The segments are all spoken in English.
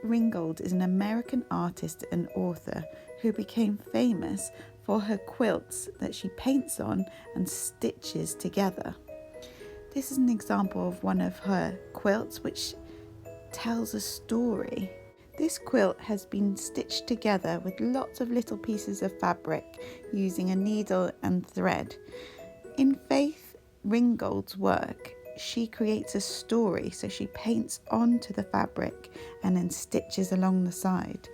Ringgold is an American artist and author who became famous for her quilts that she paints on and stitches together. This is an example of one of her quilts which tells a story. This quilt has been stitched together with lots of little pieces of fabric using a needle and thread. In Faith Ringgold's work, she creates a story, so she paints onto the fabric and then stitches along the side.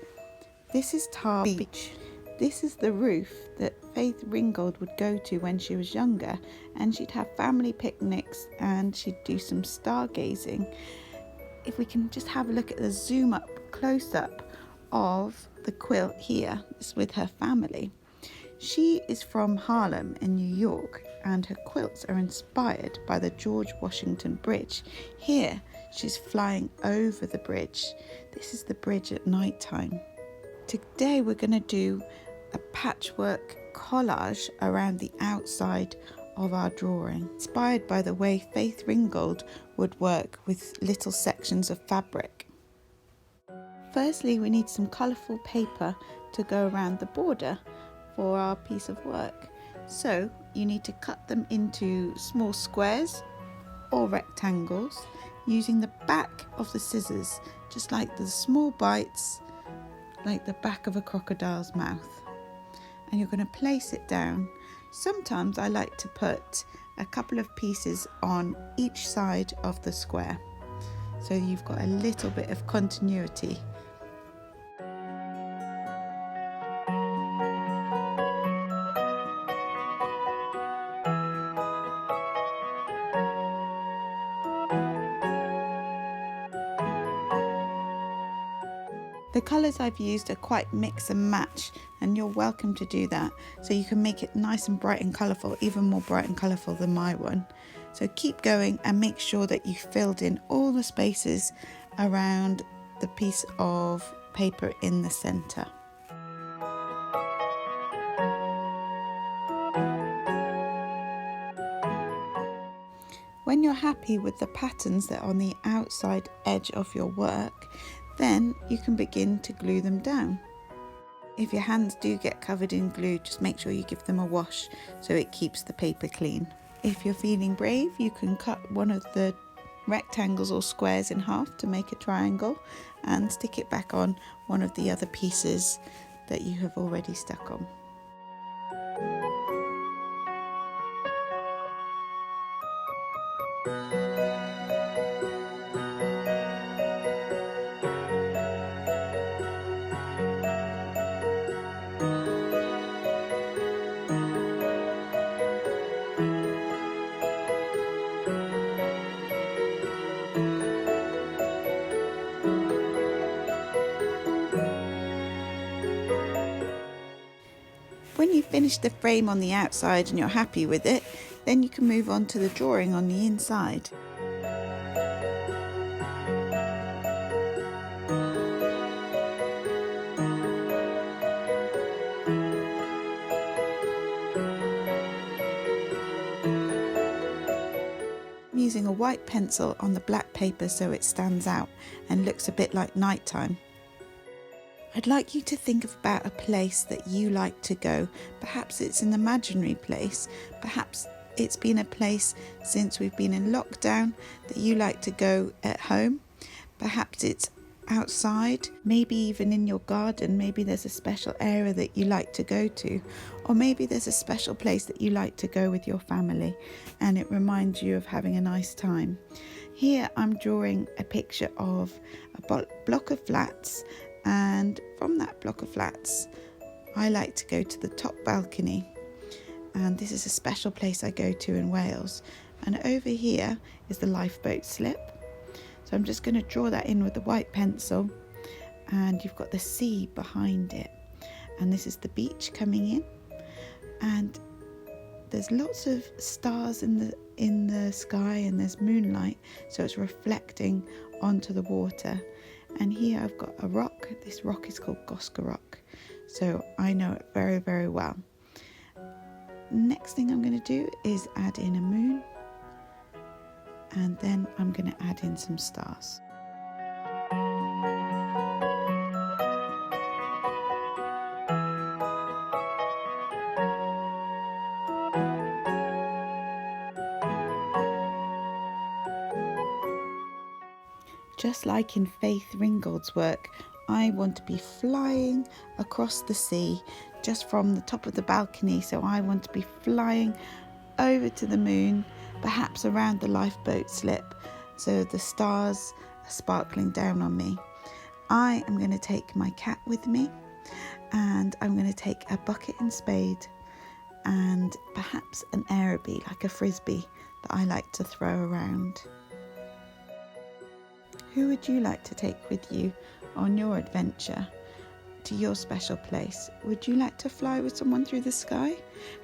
This is Tar Beach. This is the roof that Faith Ringgold would go to when she was younger, and she'd have family picnics and she'd do some stargazing. If we can just have a look at the zoom up, close up of the quilt here, it's with her family. She is from Harlem in New York, and her quilts are inspired by the George Washington Bridge. Here she's flying over the bridge. This is the bridge at night time. Today we're going to do a patchwork collage around the outside of our drawing, inspired by the way Faith Ringgold would work with little sections of fabric. Firstly, we need some colourful paper to go around the border for our piece of work. So you need to cut them into small squares or rectangles using the back of the scissors, just like the small bites, like the back of a crocodile's mouth. And you're going to place it down. Sometimes I like to put a couple of pieces on each side of the square, so you've got a little bit of continuity. The colours I've used are quite mix and match, and you're welcome to do that, so you can make it nice and bright and colourful, even more bright and colourful than my one. So keep going and make sure that you filled in all the spaces around the piece of paper in the centre. When you're happy with the patterns that are on the outside edge of your work, then you can begin to glue them down. If your hands do get covered in glue, just make sure you give them a wash so it keeps the paper clean. If you're feeling brave, you can cut one of the rectangles or squares in half to make a triangle and stick it back on one of the other pieces that you have already stuck on. When you've finished the frame on the outside and you're happy with it, then you can move on to the drawing on the inside. I'm using a white pencil on the black paper so it stands out and looks a bit like nighttime. I'd like you to think about a place that you like to go. Perhaps it's an imaginary place, perhaps it's been a place since we've been in lockdown that you like to go at home, perhaps it's outside, maybe even in your garden. Maybe there's a special area that you like to go to, or maybe there's a special place that you like to go with your family and it reminds you of having a nice time. Here I'm drawing a picture of a block of flats, and from that block of flats I like to go to the top balcony, and this is a special place I go to in Wales, and over here is the lifeboat slip. So I'm just going to draw that in with the white pencil, and you've got the sea behind it, and this is the beach coming in, and there's lots of stars in the sky, and there's moonlight, so it's reflecting onto the water. And here I've got a rock. This rock is called Gosca Rock, so I know it very, very well. Next thing I'm going to do is add in a moon, and then I'm going to add in some stars. Just like in Faith Ringgold's work, I want to be flying across the sea just from the top of the balcony. So I want to be flying over to the moon, perhaps around the lifeboat slip, so the stars are sparkling down on me. I am going to take my cat with me, and I'm going to take a bucket and spade and perhaps an aerobie, like a frisbee that I like to throw around. Who would you like to take with you on your adventure to your special place? Would you like to fly with someone through the sky?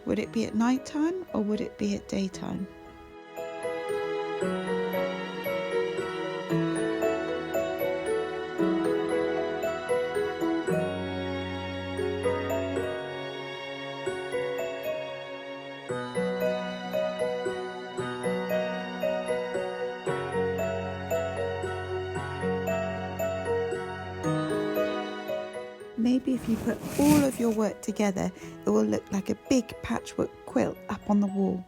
Would it be at night time or would it be at daytime? Maybe if you put all of your work together, it will look like a big patchwork quilt up on the wall.